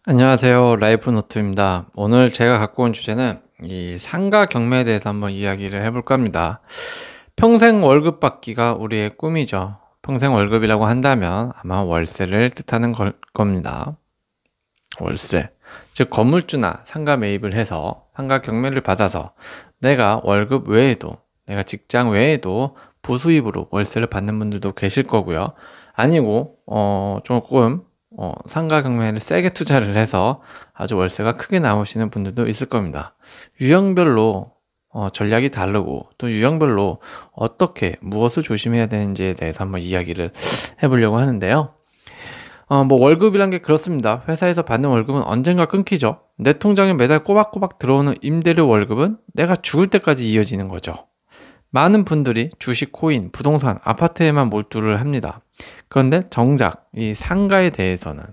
안녕하세요. 라이프노트입니다. 오늘 제가 갖고 온 주제는 이 상가 경매에 대해서 한번 이야기를 해볼까 합니다. 평생 월급 받기가 우리의 꿈이죠. 평생 월급이라고 한다면 아마 월세를 뜻하는 겁니다. 월세. 즉 건물주나 상가 매입을 해서 상가 경매를 받아서 내가 월급 외에도 내가 직장 외에도 부수입으로 월세를 받는 분들도 계실 거고요. 아니고 조금 상가 경매를 세게 투자를 해서 아주 월세가 크게 나오시는 분들도 있을 겁니다. 유형별로 전략이 다르고 또 유형별로 어떻게 무엇을 조심해야 되는지에 대해서 한번 이야기를 해보려고 하는데요. 뭐 월급이란 게 그렇습니다. 회사에서 받는 월급은 언젠가 끊기죠. 내 통장에 매달 꼬박꼬박 들어오는 임대료 월급은 내가 죽을 때까지 이어지는 거죠. 많은 분들이 주식, 코인, 부동산, 아파트에만 몰두를 합니다. 그런데 정작 이 상가에 대해서는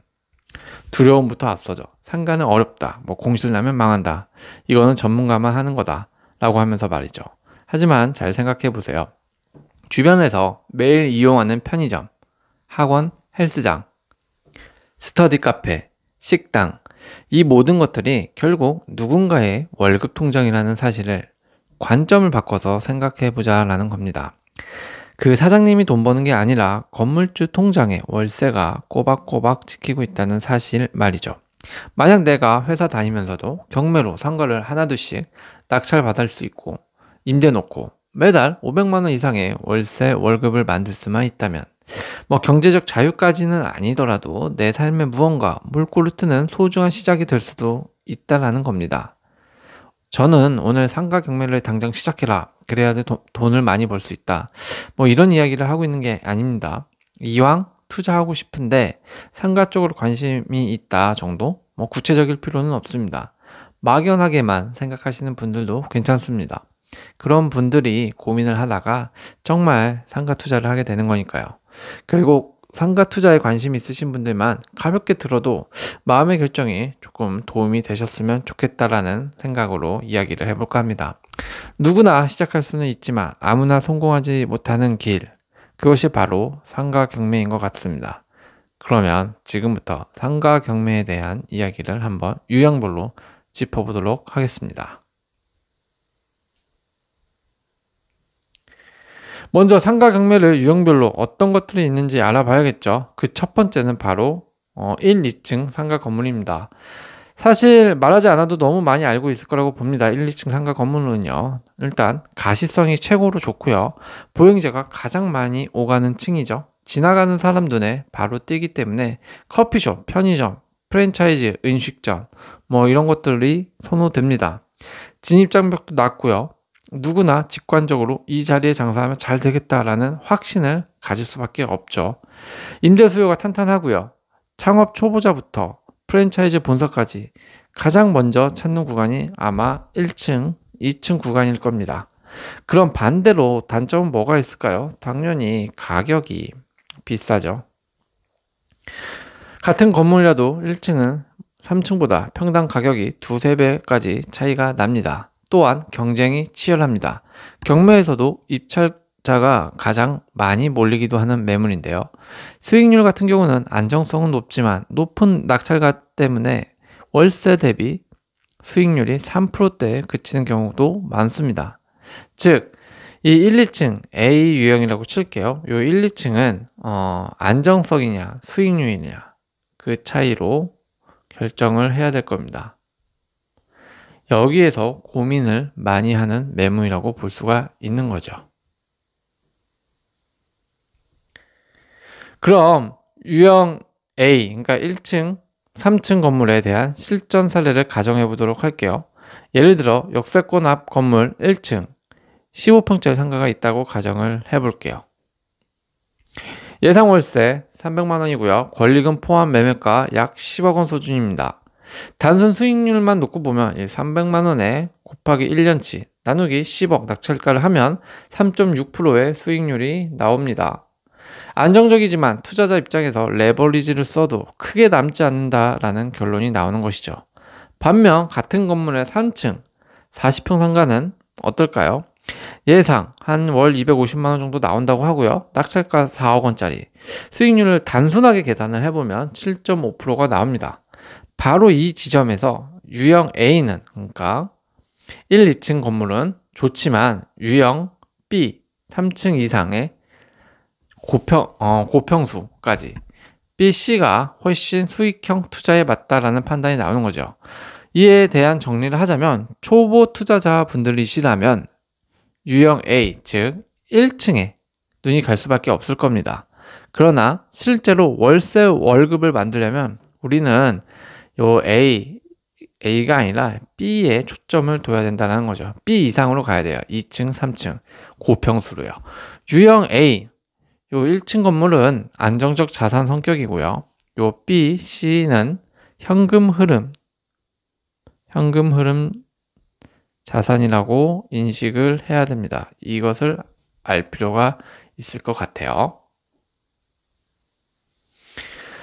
두려움부터 앞서죠. 상가는 어렵다. 뭐 공실 나면 망한다. 이거는 전문가만 하는 거다. 라고 하면서 말이죠. 하지만 잘 생각해 보세요. 주변에서 매일 이용하는 편의점, 학원, 헬스장, 스터디 카페, 식당, 이 모든 것들이 결국 누군가의 월급 통장이라는 사실을 관점을 바꿔서 생각해 보자라는 겁니다. 그 사장님이 돈 버는 게 아니라 건물주 통장에 월세가 꼬박꼬박 찍히고 있다는 사실 말이죠. 만약 내가 회사 다니면서도 경매로 상가를 하나둘씩 낙찰받을 수 있고 임대 놓고 매달 500만 원 이상의 월세 월급을 만들 수만 있다면 뭐 경제적 자유까지는 아니더라도 내 삶의 무언가 물꼬를 트는 소중한 시작이 될 수도 있다라는 겁니다. 저는 오늘 상가 경매를 당장 시작해라. 그래야지 돈을 많이 벌 수 있다. 뭐 이런 이야기를 하고 있는 게 아닙니다. 이왕 투자하고 싶은데 상가 쪽으로 관심이 있다 정도? 뭐 구체적일 필요는 없습니다. 막연하게만 생각하시는 분들도 괜찮습니다. 그런 분들이 고민을 하다가 정말 상가 투자를 하게 되는 거니까요. 결국 상가 투자에 관심 있으신 분들만 가볍게 들어도 마음의 결정이 조금 도움이 되셨으면 좋겠다라는 생각으로 이야기를 해볼까 합니다. 누구나 시작할 수는 있지만 아무나 성공하지 못하는 길, 그것이 바로 상가 경매인 것 같습니다. 그러면 지금부터 상가 경매에 대한 이야기를 한번 유형별로 짚어보도록 하겠습니다. 먼저 상가 경매를 유형별로 어떤 것들이 있는지 알아봐야겠죠. 그 첫 번째는 바로 1, 2층 상가 건물입니다. 사실 말하지 않아도 너무 많이 알고 있을 거라고 봅니다. 1, 2층 상가 건물은요. 일단 가시성이 최고로 좋고요. 보행자가 가장 많이 오가는 층이죠. 지나가는 사람 눈에 바로 띄기 때문에 커피숍, 편의점, 프랜차이즈, 음식점 뭐 이런 것들이 선호됩니다. 진입장벽도 낮고요. 누구나 직관적으로 이 자리에 장사하면 잘 되겠다라는 확신을 가질 수밖에 없죠. 임대 수요가 탄탄하고요. 창업 초보자부터 프랜차이즈 본사까지 가장 먼저 찾는 구간이 아마 1층, 2층 구간일 겁니다. 그럼 반대로 단점은 뭐가 있을까요? 당연히 가격이 비싸죠. 같은 건물이라도 1층은 3층보다 평당 가격이 2~3배까지 차이가 납니다. 또한 경쟁이 치열합니다. 경매에서도 입찰자가 가장 많이 몰리기도 하는 매물인데요. 수익률 같은 경우는 안정성은 높지만 높은 낙찰가 때문에 월세 대비 수익률이 3%대에 그치는 경우도 많습니다. 즉, 이 1, 2층 A 유형이라고 칠게요. 이 1, 2층은 안정성이냐 수익률이냐 그 차이로 결정을 해야 될 겁니다. 여기에서 고민을 많이 하는 매물이라고 볼 수가 있는 거죠. 그럼 유형 A, 그러니까 1층, 3층 건물에 대한 실전 사례를 가정해 보도록 할게요. 예를 들어 역세권 앞 건물 1층 15평짜리 상가가 있다고 가정을 해볼게요. 예상 월세 300만 원이고요. 권리금 포함 매매가 약 10억 원 수준입니다. 단순 수익률만 놓고 보면 300만 원에 곱하기 1년치 나누기 10억 낙찰가를 하면 3.6%의 수익률이 나옵니다. 안정적이지만 투자자 입장에서 레버리지를 써도 크게 남지 않는다라는 결론이 나오는 것이죠. 반면 같은 건물의 3층 40평 상가는 어떨까요? 예상 한 월 250만 원 정도 나온다고 하고요. 낙찰가 4억 원짜리 수익률을 단순하게 계산을 해보면 7.5%가 나옵니다. 바로 이 지점에서 유형 A는, 그러니까 1, 2층 건물은 좋지만 유형 B 3층 이상의 고평수까지 B, C가 훨씬 수익형 투자에 맞다라는 판단이 나오는 거죠. 이에 대한 정리를 하자면 초보 투자자분들이시라면 유형 A, 즉 1층에 눈이 갈 수밖에 없을 겁니다. 그러나 실제로 월세 월급을 만들려면 우리는 요 A가 아니라 B에 초점을 둬야 된다는 거죠. B 이상으로 가야 돼요. 2층, 3층 고평수로요. 유형 A, 요 1층 건물은 안정적 자산 성격이고요. 요 B, C는 현금 흐름 자산이라고 인식을 해야 됩니다. 이것을 알 필요가 있을 것 같아요.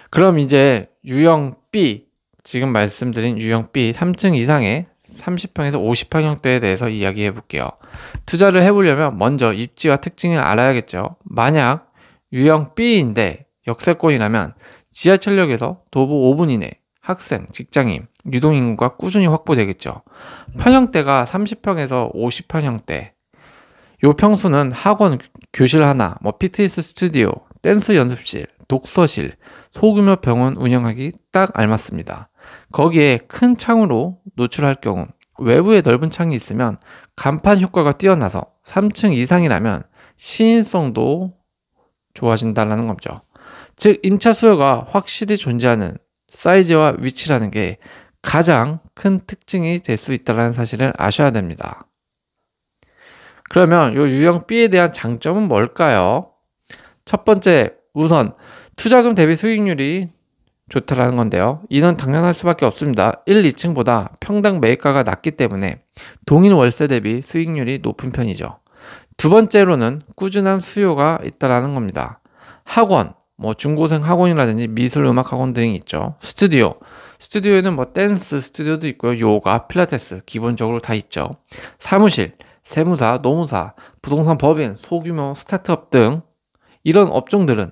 그럼 이제 유형 B, 지금 말씀드린 유형 B 3층 이상의 30평에서 50평형대에 대해서 이야기해 볼게요. 투자를 해보려면 먼저 입지와 특징을 알아야겠죠. 만약 유형 B인데 역세권이라면 지하철역에서 도보 5분 이내 학생, 직장인, 유동인구가 꾸준히 확보되겠죠. 평형대가 30평에서 50평형대. 요 평수는 학원, 교실 하나, 피트니스 스튜디오, 댄스 연습실, 독서실, 소규모 병원 운영하기 딱 알맞습니다. 거기에 큰 창으로 노출할 경우 외부에 넓은 창이 있으면 간판 효과가 뛰어나서 3층 이상이라면 시인성도 좋아진다는 거죠. 즉 임차 수요가 확실히 존재하는 사이즈와 위치라는 게 가장 큰 특징이 될 수 있다는 사실을 아셔야 됩니다. 그러면 이 유형 B에 대한 장점은 뭘까요? 첫 번째, 우선 투자금 대비 수익률이 좋다라는 건데요. 이는 당연할 수밖에 없습니다. 1, 2층보다 평당 매입가가 낮기 때문에 동일 월세 대비 수익률이 높은 편이죠. 두 번째로는 꾸준한 수요가 있다라는 겁니다. 학원, 중고생 학원이라든지 미술 음악 학원 등이 있죠. 스튜디오에는 댄스 스튜디오도 있고요. 요가, 필라테스 기본적으로 다 있죠. 사무실, 세무사, 노무사, 부동산 법인, 소규모 스타트업 등 이런 업종들은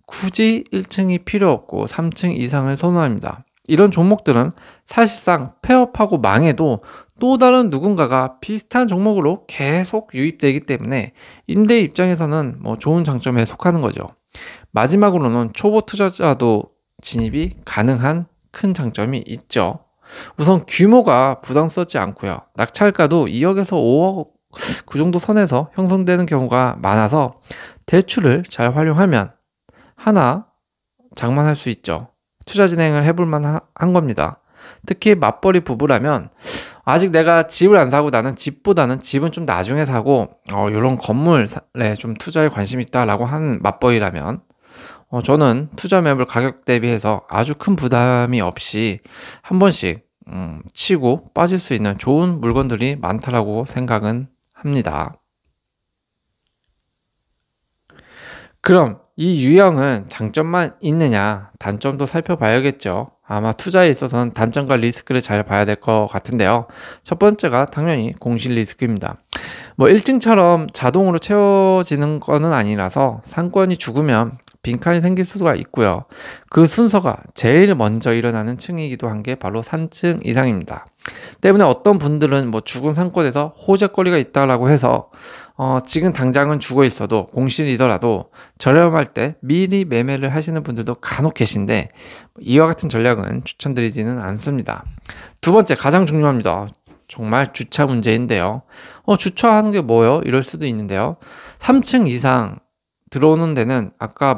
굳이 1층이 필요 없고 3층 이상을 선호합니다. 이런 종목들은 사실상 폐업하고 망해도 또 다른 누군가가 비슷한 종목으로 계속 유입되기 때문에 임대 입장에서는 좋은 장점에 속하는 거죠. 마지막으로는 초보 투자자도 진입이 가능한 큰 장점이 있죠. 우선 규모가 부담스럽지 않고요. 낙찰가도 2억에서 5억 그 정도 선에서 형성되는 경우가 많아서 대출을 잘 활용하면 하나 장만할 수 있죠. 투자 진행을 해볼 만한 겁니다. 특히 맞벌이 부부라면 아직 내가 집을 안 사고 나는 집보다는 집은 좀 나중에 사고 이런 건물에 좀 투자에 관심이 있다라고 하는 맞벌이라면 저는 투자 매물 가격 대비해서 아주 큰 부담이 없이 한 번씩 치고 빠질 수 있는 좋은 물건들이 많다라고 생각은 합니다. 그럼 이 유형은 장점만 있느냐, 단점도 살펴봐야겠죠. 아마 투자에 있어서는 단점과 리스크를 잘 봐야 될 것 같은데요. 첫 번째가 당연히 공실 리스크입니다. 1층처럼 자동으로 채워지는 거는 아니라서 상권이 죽으면 빈칸이 생길 수가 있고요. 그 순서가 제일 먼저 일어나는 층이기도 한 게 바로 3층 이상입니다. 때문에 어떤 분들은 죽은 상권에서 호재거리가 있다라고 해서 지금 당장은 죽어 있어도 공실이더라도 저렴할 때 미리 매매를 하시는 분들도 간혹 계신데 이와 같은 전략은 추천드리지는 않습니다. 두 번째, 가장 중요합니다. 정말 주차 문제인데요. 주차하는 게 뭐요? 이럴 수도 있는데요. 3층 이상 들어오는 데는 아까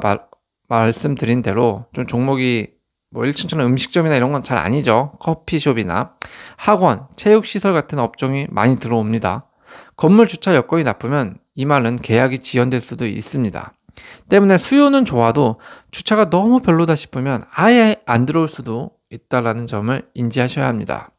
말씀드린 대로 좀 종목이 1층처럼 음식점이나 이런 건 잘 아니죠. 커피숍이나 학원, 체육시설 같은 업종이 많이 들어옵니다. 건물 주차 여건이 나쁘면 이 말은 계약이 지연될 수도 있습니다. 때문에 수요는 좋아도 주차가 너무 별로다 싶으면 아예 안 들어올 수도 있다는 점을 인지하셔야 합니다.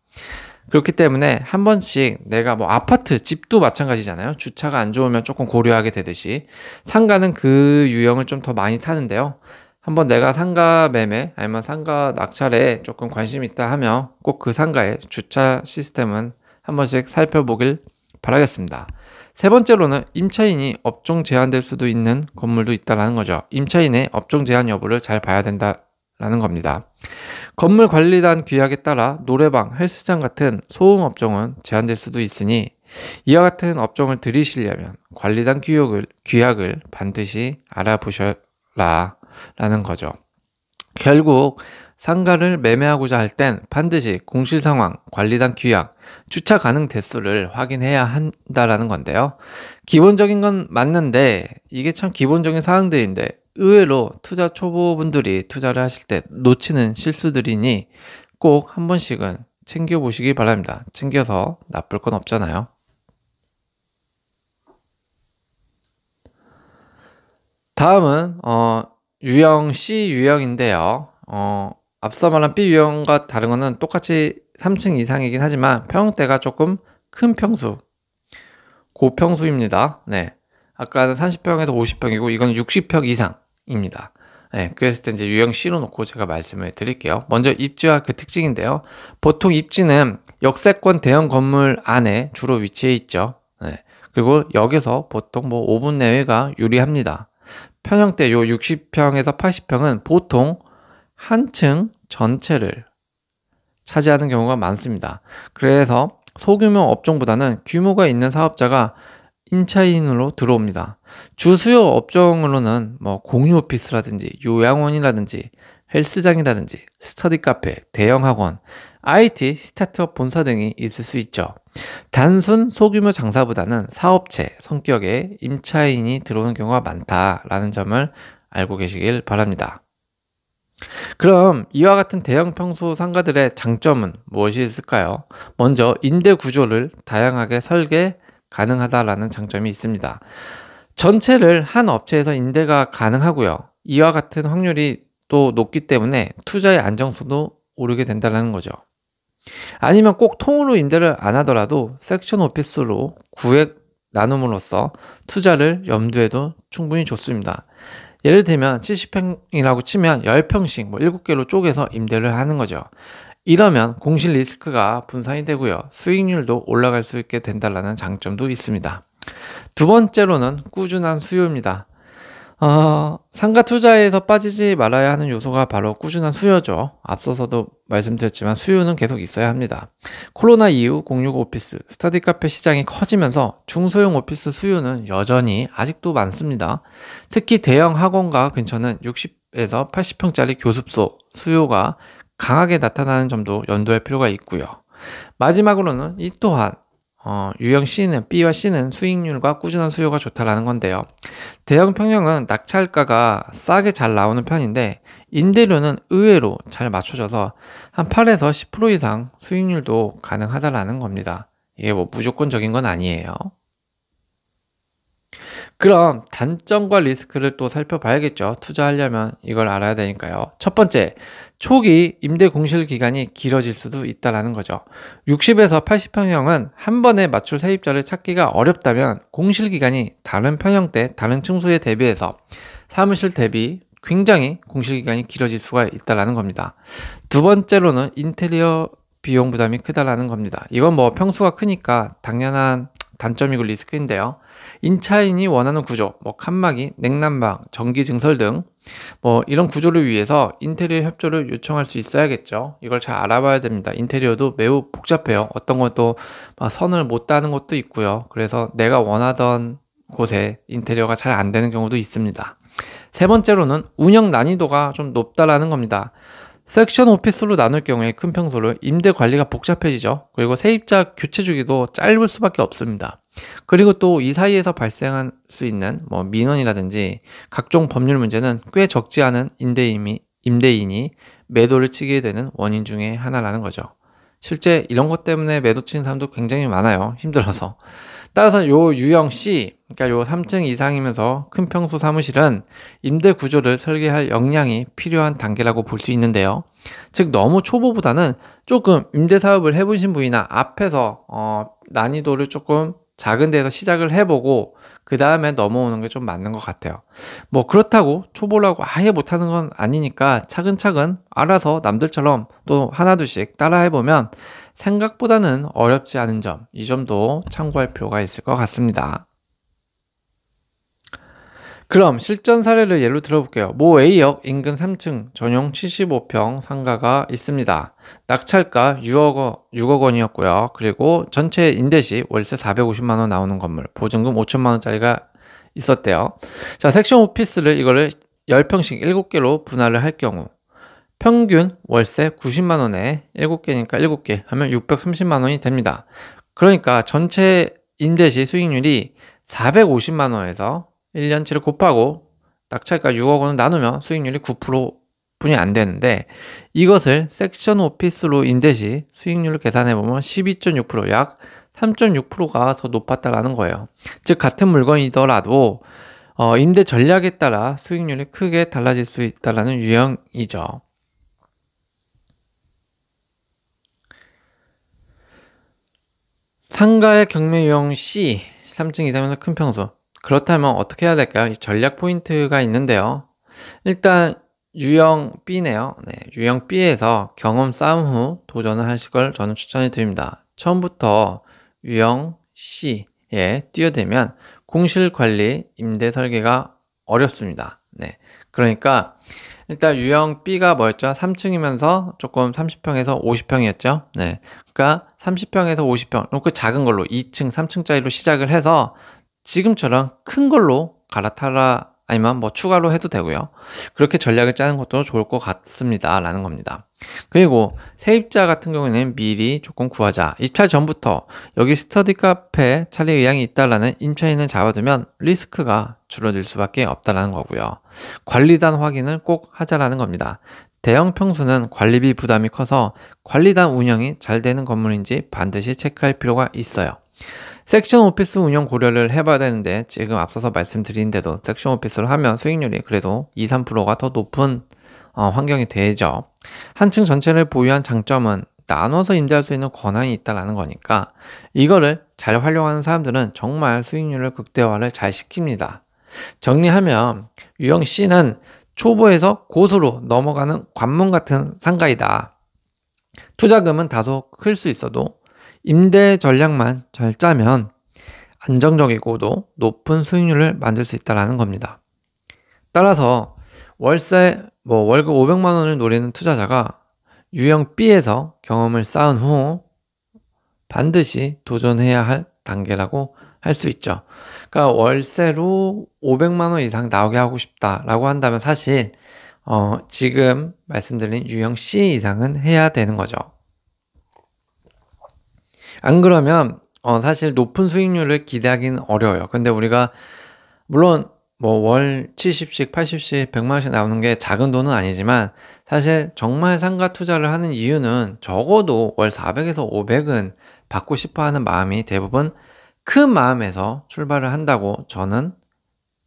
그렇기 때문에 한 번씩 내가 아파트, 집도 마찬가지잖아요. 주차가 안 좋으면 조금 고려하게 되듯이 상가는 그 유형을 좀 더 많이 타는데요. 한번 내가 상가 매매 아니면 상가 낙찰에 조금 관심 있다 하면 꼭 그 상가의 주차 시스템은 한 번씩 살펴보길 바라겠습니다. 세 번째로는 임차인이 업종 제한될 수도 있는 건물도 있다는 거죠. 임차인의 업종 제한 여부를 잘 봐야 된다는 라는 겁니다. 건물 관리단 규약에 따라 노래방, 헬스장 같은 소음 업종은 제한될 수도 있으니 이와 같은 업종을 들이시려면 관리단 규약을 반드시 알아보셔라 라는 거죠. 결국 상가를 매매하고자 할 땐 반드시 공실 상황, 관리단 규약, 주차 가능 대수를 확인해야 한다라는 건데요. 기본적인 건 맞는데 이게 참 기본적인 사항들인데 의외로 투자 초보분들이 투자를 하실 때 놓치는 실수들이니 꼭 한 번씩은 챙겨보시기 바랍니다. 챙겨서 나쁠 건 없잖아요. 다음은 유형 C 유형인데요. 앞서 말한 B 유형과 다른 거는 똑같이 3층 이상이긴 하지만 평형대가 조금 큰 평수, 고평수입니다. 네. 아까는 30평에서 50평이고 이건 60평 이상입니다. 네, 그랬을 때 이제 유형 C로 놓고 제가 말씀을 드릴게요. 먼저 입지와 그 특징인데요. 보통 입지는 역세권 대형 건물 안에 주로 위치해 있죠. 네. 그리고 역에서 보통 뭐 5분 내외가 유리합니다. 평형대 요 60평에서 80평은 보통 한 층 전체를 차지하는 경우가 많습니다. 그래서 소규모 업종보다는 규모가 있는 사업자가 임차인으로 들어옵니다. 주수요 업종으로는 뭐 공유 오피스라든지 요양원이라든지 헬스장이라든지 스터디 카페, 대형 학원, IT, 스타트업 본사 등이 있을 수 있죠. 단순 소규모 장사보다는 사업체 성격의 임차인이 들어오는 경우가 많다라는 점을 알고 계시길 바랍니다. 그럼 이와 같은 대형 평수 상가들의 장점은 무엇이 있을까요? 먼저 임대 구조를 다양하게 설계 가능하다라는 장점이 있습니다. 전체를 한 업체에서 임대가 가능하고요. 이와 같은 확률이 또 높기 때문에 투자의 안정성도 오르게 된다는 거죠. 아니면 꼭 통으로 임대를 안 하더라도 섹션 오피스로 구획 나눔으로써 투자를 염두에도 충분히 좋습니다. 예를 들면 70평이라고 치면 10평씩 뭐 7개로 쪼개서 임대를 하는 거죠. 이러면 공실 리스크가 분산이 되고요. 수익률도 올라갈 수 있게 된다는 장점도 있습니다. 두 번째로는 꾸준한 수요입니다. 상가 투자에서 빠지지 말아야 하는 요소가 바로 꾸준한 수요죠. 앞서서도 말씀드렸지만 수요는 계속 있어야 합니다. 코로나 이후 공유 오피스, 스터디 카페 시장이 커지면서 중소형 오피스 수요는 여전히 아직도 많습니다. 특히 대형 학원가 근처는 60에서 80평짜리 교습소 수요가 강하게 나타나는 점도 염두할 필요가 있고요. 마지막으로는 이 또한 유형 C는 B와 C는 수익률과 꾸준한 수요가 좋다라는 건데요. 대형 평형은 낙찰가가 싸게 잘 나오는 편인데 임대료는 의외로 잘 맞춰져서 한 8에서 10% 이상 수익률도 가능하다라는 겁니다. 이게 뭐 무조건적인 건 아니에요. 그럼 단점과 리스크를 또 살펴봐야겠죠. 투자하려면 이걸 알아야 되니까요. 첫 번째, 초기 임대 공실 기간이 길어질 수도 있다는 거죠. 60에서 80평형은 한 번에 맞출 세입자를 찾기가 어렵다면 공실 기간이 다른 평형대, 다른 층수에 대비해서 사무실 대비 굉장히 공실 기간이 길어질 수가 있다는 겁니다. 두 번째로는 인테리어 비용 부담이 크다라는 겁니다. 이건 뭐 평수가 크니까 당연한 단점이고 리스크인데요. 임차인이 원하는 구조, 뭐 칸막이, 냉난방, 전기 증설 등 뭐 이런 구조를 위해서 인테리어 협조를 요청할 수 있어야겠죠. 이걸 잘 알아봐야 됩니다. 인테리어도 매우 복잡해요. 어떤 것도 선을 못 따는 것도 있고요. 그래서 내가 원하던 곳에 인테리어가 잘 안 되는 경우도 있습니다. 세 번째로는 운영 난이도가 좀 높다라는 겁니다. 섹션 오피스로 나눌 경우에 큰 평수를 임대 관리가 복잡해지죠. 그리고 세입자 교체 주기도 짧을 수밖에 없습니다. 그리고 또 이 사이에서 발생할 수 있는 뭐 민원이라든지 각종 법률 문제는 꽤 적지 않은 임대인이 매도를 치게 되는 원인 중에 하나라는 거죠. 실제 이런 것 때문에 매도 치는 사람도 굉장히 많아요. 힘들어서. 따라서 요 유형 C, 그러니까 요 3층 이상이면서 큰 평수 사무실은 임대 구조를 설계할 역량이 필요한 단계라고 볼 수 있는데요. 즉 너무 초보보다는 조금 임대 사업을 해보신 분이나 앞에서 난이도를 조금 작은 데서 시작을 해보고 그 다음에 넘어오는 게 좀 맞는 것 같아요. 뭐 그렇다고 초보라고 아예 못하는 건 아니니까 차근차근 알아서 남들처럼 또 하나둘씩 따라해보면 생각보다는 어렵지 않은 점, 이 점도 참고할 필요가 있을 것 같습니다. 그럼 실전 사례를 예로 들어볼게요. 모 A역 인근 3층 전용 75평 상가가 있습니다. 낙찰가 6억 원이었고요. 그리고 전체 임대시 월세 450만 원 나오는 건물, 보증금 5천만 원짜리가 있었대요. 자, 섹션 오피스를 이거를 10평씩 7개로 분할을 할 경우 평균 월세 90만 원에 7개니까 7개 하면 630만 원이 됩니다. 그러니까 전체 임대시 수익률이 450만 원에서 1년치를 곱하고 낙찰가 6억 원을 나누면 수익률이 9%뿐이 안 되는데, 이것을 섹션 오피스로 임대시 수익률을 계산해 보면 12.6%, 약 3.6%가 더 높았다라는 거예요. 즉 같은 물건이더라도 임대 전략에 따라 수익률이 크게 달라질 수 있다라는 유형이죠. 상가의 경매 유형 C, 3층 이상에서 큰 평수. 그렇다면 어떻게 해야 될까요? 이 전략 포인트가 있는데요. 일단 유형 B네요. 네, 유형 B에서 경험 쌓은 후 도전을 하실 걸 저는 추천해 드립니다. 처음부터 유형 C에 뛰어들면 공실 관리, 임대 설계가 어렵습니다. 네, 그러니까 일단 유형 B가 뭐였죠? 3층이면서 조금 30평에서 50평이었죠? 네, 그러니까 30평에서 50평, 이렇게 작은 걸로 2층, 3층짜리로 시작을 해서 지금처럼 큰 걸로 갈아타라, 아니면 뭐 추가로 해도 되고요. 그렇게 전략을 짜는 것도 좋을 것 같습니다 라는 겁니다. 그리고 세입자 같은 경우에는 미리 조금 구하자. 입찰 전부터 여기 스터디 카페 차례 의향이 있다라는 임차인을 잡아두면 리스크가 줄어들 수밖에 없다라는 거고요. 관리단 확인을 꼭 하자라는 겁니다. 대형 평수는 관리비 부담이 커서 관리단 운영이 잘 되는 건물인지 반드시 체크할 필요가 있어요. 섹션 오피스 운영 고려를 해봐야 되는데, 지금 앞서서 말씀드린 대로 섹션 오피스로 하면 수익률이 그래도 2, 3%가 더 높은 환경이 되죠. 한 층 전체를 보유한 장점은 나눠서 임대할 수 있는 권한이 있다는 거니까 이거를 잘 활용하는 사람들은 정말 수익률을 극대화를 잘 시킵니다. 정리하면 유형 C는 초보에서 고수로 넘어가는 관문 같은 상가이다. 투자금은 다소 클 수 있어도 임대 전략만 잘 짜면 안정적이고도 높은 수익률을 만들 수 있다는 겁니다. 따라서 월세 월급 500만 원을 노리는 투자자가 유형 B에서 경험을 쌓은 후 반드시 도전해야 할 단계라고 할 수 있죠. 그러니까 월세로 500만 원 이상 나오게 하고 싶다라고 한다면 사실 지금 말씀드린 유형 C 이상은 해야 되는 거죠. 안 그러면 사실 높은 수익률을 기대하기는 어려워요. 근데 우리가 물론 월 70씩 80씩 100만 원씩 나오는 게 작은 돈은 아니지만, 사실 정말 상가 투자를 하는 이유는 적어도 월 400에서 500은 받고 싶어 하는 마음이 대부분 큰 마음에서 출발을 한다고 저는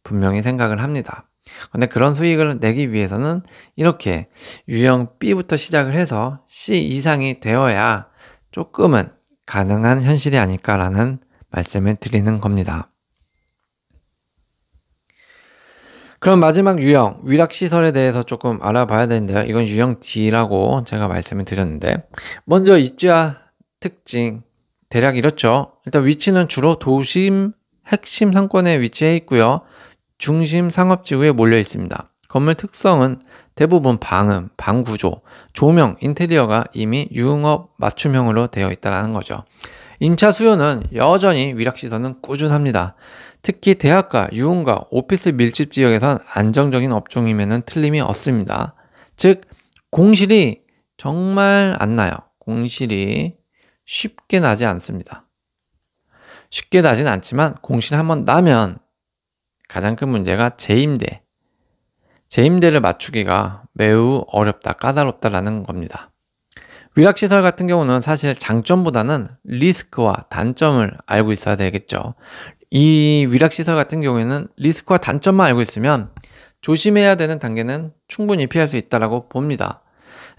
분명히 생각을 합니다. 근데 그런 수익을 내기 위해서는 이렇게 유형 B부터 시작을 해서 C 이상이 되어야 조금은 가능한 현실이 아닐까라는 말씀을 드리는 겁니다. 그럼 마지막 유형, 위락시설에 대해서 조금 알아봐야 되는데요. 이건 유형 D라고 제가 말씀을 드렸는데, 먼저 입지와 특징 대략 이렇죠. 일단 위치는 주로 도심 핵심 상권에 위치해 있고요. 중심 상업지구에 몰려 있습니다. 건물 특성은 대부분 방음, 방구조, 조명, 인테리어가 이미 유흥업 맞춤형으로 되어 있다는 거죠. 임차 수요는 여전히 위락시설은 꾸준합니다. 특히 대학가, 유흥가, 오피스 밀집 지역에선 안정적인 업종이면 틀림이 없습니다. 즉 공실이 정말 안 나요. 공실이 쉽게 나지 않습니다. 쉽게 나진 않지만 공실 한번 나면 가장 큰 문제가 재임대를 맞추기가 매우 어렵다, 까다롭다라는 겁니다. 위락시설 같은 경우는 사실 장점보다는 리스크와 단점을 알고 있어야 되겠죠. 이 위락시설 같은 경우에는 리스크와 단점만 알고 있으면 조심해야 되는 단계는 충분히 피할 수 있다고 봅니다.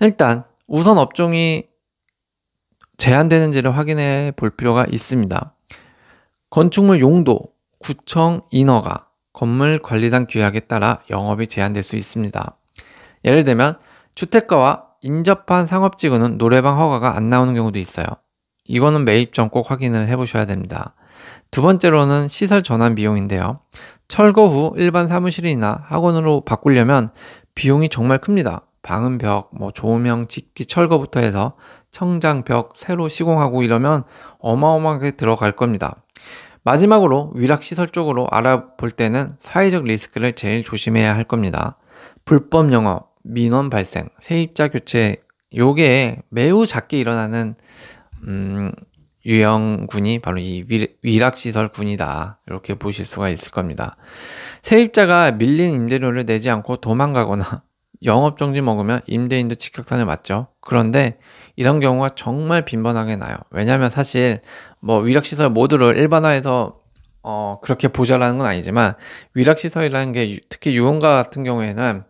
일단 우선 업종이 제한되는지를 확인해 볼 필요가 있습니다. 건축물 용도, 구청 인허가, 건물 관리단 규약에 따라 영업이 제한될 수 있습니다. 예를 들면 주택가와 인접한 상업지구는 노래방 허가가 안 나오는 경우도 있어요. 이거는 매입 전 꼭 확인을 해 보셔야 됩니다. 두 번째로는 시설 전환 비용인데요. 철거 후 일반 사무실이나 학원으로 바꾸려면 비용이 정말 큽니다. 방음 벽, 조명, 집기, 철거부터 해서 청장 벽 새로 시공하고 이러면 어마어마하게 들어갈 겁니다. 마지막으로 위락시설 쪽으로 알아볼 때는 사회적 리스크를 제일 조심해야 할 겁니다. 불법 영업, 민원 발생, 세입자 교체, 요게 매우 작게 일어나는 유형군이 바로 이 위락시설군이다. 이렇게 보실 수가 있을 겁니다. 세입자가 밀린 임대료를 내지 않고 도망가거나 영업정지 먹으면 임대인도 직격탄을 맞죠. 그런데 이런 경우가 정말 빈번하게 나요. 왜냐하면 사실 위락시설 모두를 일반화해서 그렇게 보자라는 건 아니지만 위락시설이라는 게 특히 유흥가 같은 경우에는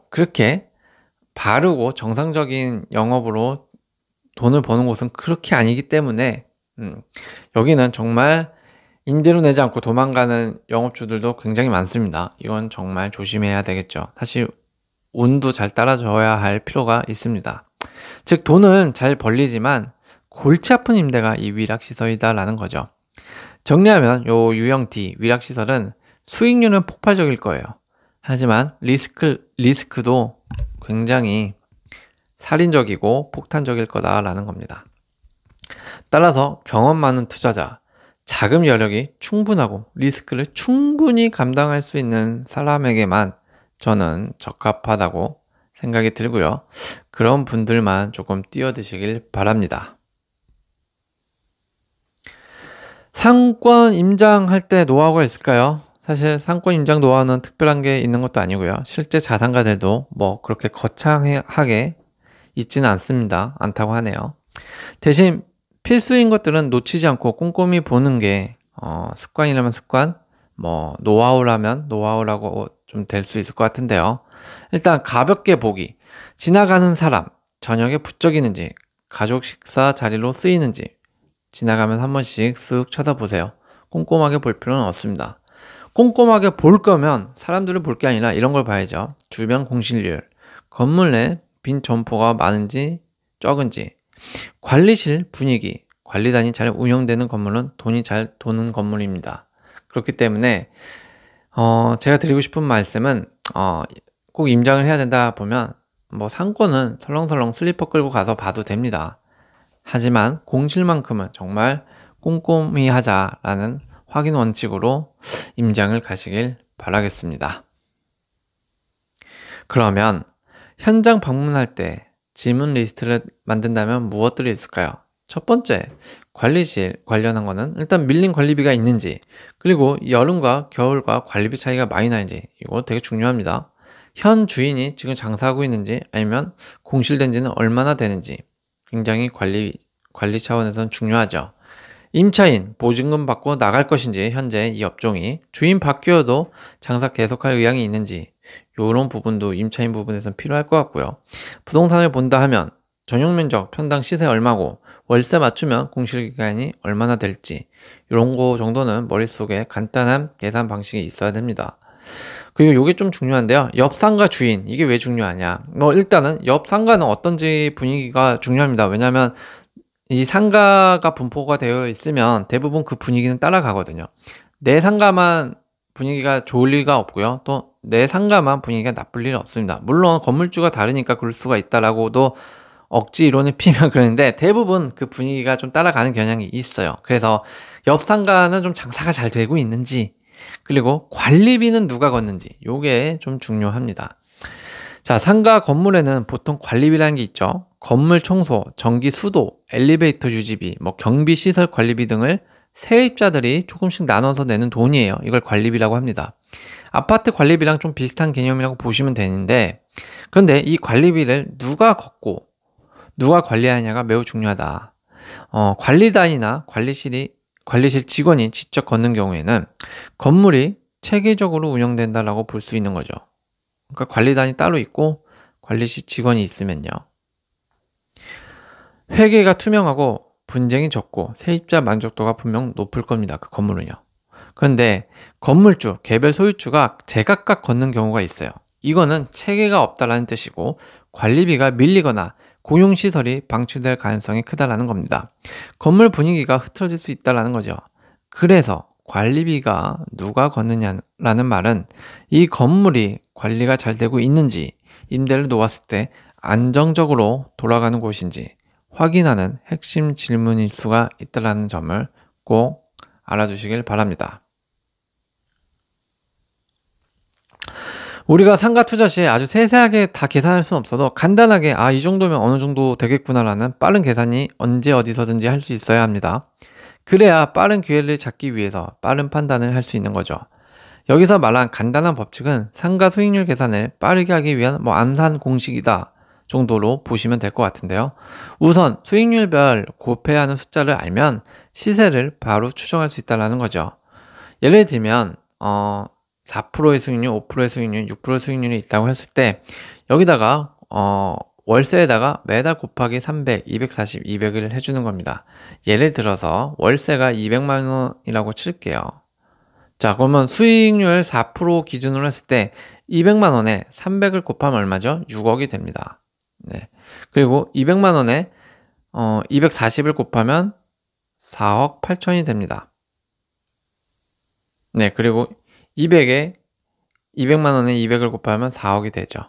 그렇게 바르고 정상적인 영업으로 돈을 버는 곳은 그렇게 아니기 때문에 여기는 정말 임대료 내지 않고 도망가는 영업주들도 굉장히 많습니다. 이건 정말 조심해야 되겠죠. 사실 운도 잘 따라줘야 할 필요가 있습니다. 즉 돈은 잘 벌리지만 골치 아픈 임대가 이 위락시설이다라는 거죠. 정리하면 요 유형 D 위락시설은 수익률은 폭발적일 거예요. 하지만 리스크도 굉장히 살인적이고 폭탄적일 거다라는 겁니다. 따라서 경험 많은 투자자, 자금 여력이 충분하고 리스크를 충분히 감당할 수 있는 사람에게만 저는 적합하다고 생각이 들고요. 그런 분들만 조금 뛰어드시길 바랍니다. 상권 임장할 때 노하우가 있을까요? 사실 상권 임장 노하우는 특별한 게 있는 것도 아니고요. 실제 자산가들도 그렇게 거창하게 있지는 않다고 하네요. 대신 필수인 것들은 놓치지 않고 꼼꼼히 보는 게 습관이라면 습관, 노하우라면 노하우라고 좀 될 수 있을 것 같은데요. 일단 가볍게 보기. 지나가는 사람, 저녁에 부쩍이는지, 가족 식사 자리로 쓰이는지 지나가면 한 번씩 쓱 쳐다보세요. 꼼꼼하게 볼 필요는 없습니다. 꼼꼼하게 볼 거면 사람들을 볼 게 아니라 이런 걸 봐야죠. 주변 공실률, 건물 내 빈 점포가 많은지 적은지, 관리실 분위기, 관리단이 잘 운영되는 건물은 돈이 잘 도는 건물입니다. 그렇기 때문에 제가 드리고 싶은 말씀은 꼭 임장을 해야 된다 보면 상권은 설렁설렁 슬리퍼 끌고 가서 봐도 됩니다. 하지만 공실만큼은 정말 꼼꼼히 하자라는 확인 원칙으로 임장을 가시길 바라겠습니다. 그러면 현장 방문할 때 질문 리스트를 만든다면 무엇들이 있을까요? 첫 번째, 관리실 관련한 거는 일단 밀린 관리비가 있는지, 그리고 여름과 겨울과 관리비 차이가 많이 나는지, 이거 되게 중요합니다. 현 주인이 지금 장사하고 있는지 아니면 공실된 지는 얼마나 되는지 굉장히 관리 차원에서는 중요하죠. 임차인 보증금 받고 나갈 것인지, 현재 이 업종이 주인 바뀌어도 장사 계속할 의향이 있는지, 이런 부분도 임차인 부분에서는 필요할 것 같고요. 부동산을 본다 하면 전용 면적, 평당 시세 얼마고 월세 맞추면 공실기간이 얼마나 될지, 이런 거 정도는 머릿속에 간단한 계산 방식이 있어야 됩니다. 그리고 이게 좀 중요한데요. 옆 상가 주인, 이게 왜 중요하냐? 일단은 옆 상가는 어떤지 분위기가 중요합니다. 왜냐하면 이 상가가 분포가 되어 있으면 대부분 그 분위기는 따라가거든요. 내 상가만 분위기가 좋을 리가 없고요. 또 내 상가만 분위기가 나쁠 일은 없습니다. 물론 건물주가 다르니까 그럴 수가 있다라고도 억지 이론을 피면 그러는데 대부분 그 분위기가 좀 따라가는 경향이 있어요. 그래서 옆 상가는 좀 장사가 잘 되고 있는지, 그리고 관리비는 누가 걷는지, 요게 좀 중요합니다. 자, 상가 건물에는 보통 관리비라는 게 있죠. 건물 청소, 전기 수도, 엘리베이터 유지비, 경비 시설 관리비 등을 세입자들이 조금씩 나눠서 내는 돈이에요. 이걸 관리비라고 합니다. 아파트 관리비랑 좀 비슷한 개념이라고 보시면 되는데, 그런데 이 관리비를 누가 걷고 누가 관리하냐가 매우 중요하다. 관리단이나 관리실 직원이 직접 걷는 경우에는 건물이 체계적으로 운영된다라고 볼 수 있는 거죠. 그러니까 관리단이 따로 있고 관리실 직원이 있으면요. 회계가 투명하고 분쟁이 적고 세입자 만족도가 분명 높을 겁니다. 그 건물은요. 그런데 건물주, 개별 소유주가 제각각 걷는 경우가 있어요. 이거는 체계가 없다라는 뜻이고 관리비가 밀리거나 공용시설이 방치될 가능성이 크다라는 겁니다. 건물 분위기가 흐트러질 수 있다라는 거죠. 그래서 관리비가 누가 걷느냐라는 말은 이 건물이 관리가 잘 되고 있는지, 임대를 놓았을 때 안정적으로 돌아가는 곳인지 확인하는 핵심 질문일 수가 있다는 점을 꼭 알아주시길 바랍니다. 우리가 상가 투자 시에 아주 세세하게 다 계산할 수는 없어도 간단하게 이 정도면 어느 정도 되겠구나라는 빠른 계산이 언제 어디서든지 할 수 있어야 합니다. 그래야 빠른 기회를 잡기 위해서 빠른 판단을 할 수 있는 거죠. 여기서 말한 간단한 법칙은 상가 수익률 계산을 빠르게 하기 위한 암산 공식이다 정도로 보시면 될 것 같은데요. 우선 수익률별 곱해야 하는 숫자를 알면 시세를 바로 추정할 수 있다는 거죠. 예를 들면 4%의 수익률, 5%의 수익률, 6%의 수익률이 있다고 했을 때 여기다가 월세에다가 매달 곱하기 300, 240, 200을 해주는 겁니다. 예를 들어서 월세가 200만 원이라고 칠게요. 자, 그러면 수익률 4% 기준으로 했을 때 200만 원에 300을 곱하면 얼마죠? 6억이 됩니다. 네. 그리고 200만 원에 240을 곱하면 4억 8천이 됩니다. 네, 그리고 200만 원에 200을 곱하면 4억이 되죠.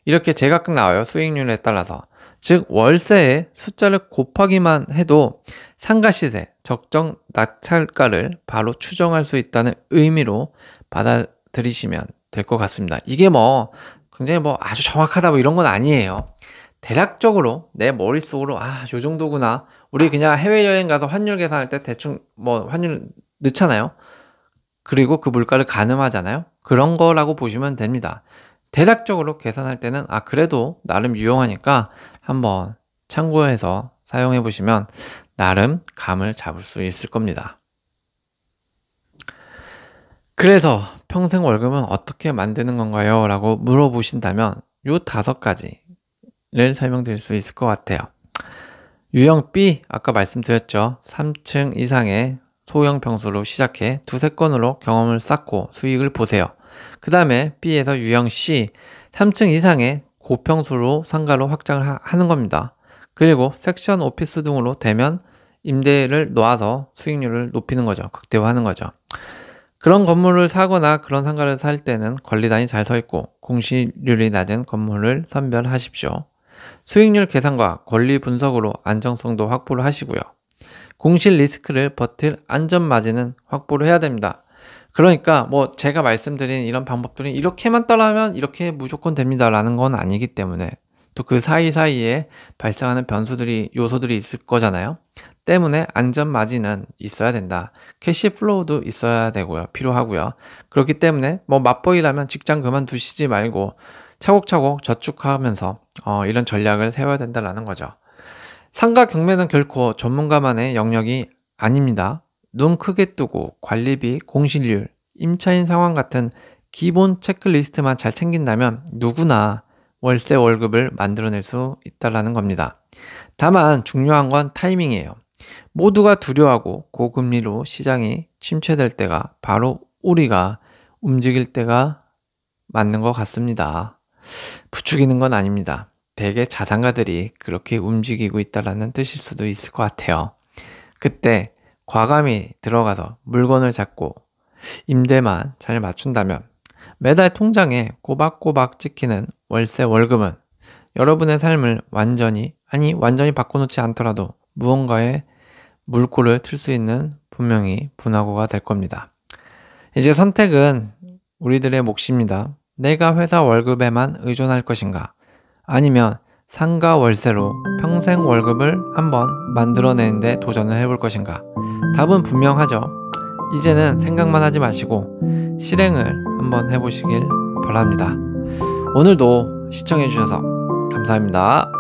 이렇게 제각각 나와요. 수익률에 따라서. 즉 월세의 숫자를 곱하기만 해도 상가 시세, 적정 낙찰가를 바로 추정할 수 있다는 의미로 받아들이시면 될 것 같습니다. 이게 굉장히 아주 정확하다 이런 건 아니에요. 대략적으로 내 머릿속으로 요 정도구나. 우리 그냥 해외여행 가서 환율 계산할 때 대충 환율 넣잖아요. 그리고 그 물가를 가늠하잖아요. 그런 거라고 보시면 됩니다. 대략적으로 계산할 때는 그래도 나름 유용하니까 한번 참고해서 사용해 보시면 나름 감을 잡을 수 있을 겁니다. 그래서 평생 월급은 어떻게 만드는 건가요? 라고 물어보신다면 요 5가지를 설명드릴 수 있을 것 같아요. 유형 B, 아까 말씀드렸죠. 3층 이상의 소형 평수로 시작해 2-3건으로 경험을 쌓고 수익을 보세요. 그 다음에 B에서 유형 C, 3층 이상의 고평수로 상가로 확장을 하는 겁니다. 그리고 섹션 오피스 등으로 되면 임대를 놓아서 수익률을 높이는 거죠. 극대화하는 거죠. 그런 건물을 사거나 그런 상가를 살 때는 권리단이 잘 서 있고 공시률이 낮은 건물을 선별하십시오. 수익률 계산과 권리 분석으로 안정성도 확보를 하시고요. 공실 리스크를 버틸 안전 마진은 확보를 해야 됩니다. 그러니까 제가 말씀드린 이런 방법들이 이렇게만 따라하면 이렇게 무조건 됩니다 라는 건 아니기 때문에 또 그 사이사이에 발생하는 변수들이 요소들이 있을 거잖아요. 때문에 안전 마진은 있어야 된다. 캐시 플로우도 있어야 되고요. 필요하고요. 그렇기 때문에 맞벌이라면 직장 그만두시지 말고 차곡차곡 저축하면서 이런 전략을 세워야 된다라는 거죠. 상가 경매는 결코 전문가만의 영역이 아닙니다. 눈 크게 뜨고 관리비, 공실률, 임차인 상황 같은 기본 체크리스트만 잘 챙긴다면 누구나 월세 월급을 만들어낼 수 있다는 겁니다. 다만 중요한 건 타이밍이에요. 모두가 두려워하고 고금리로 시장이 침체될 때가 바로 우리가 움직일 때가 맞는 것 같습니다. 부추기는 건 아닙니다. 대개 자산가들이 그렇게 움직이고 있다는 뜻일 수도 있을 것 같아요. 그때 과감히 들어가서 물건을 잡고 임대만 잘 맞춘다면 매달 통장에 꼬박꼬박 찍히는 월세 월급은 여러분의 삶을 완전히 바꿔놓지 않더라도 무언가의 물꼬를 틀 수 있는 분명히 분화구가 될 겁니다. 이제 선택은 우리들의 몫입니다. 내가 회사 월급에만 의존할 것인가? 아니면 상가 월세로 평생 월급을 한번 만들어내는데 도전을 해볼 것인가? 답은 분명하죠. 이제는 생각만 하지 마시고 실행을 한번 해보시길 바랍니다. 오늘도 시청해주셔서 감사합니다.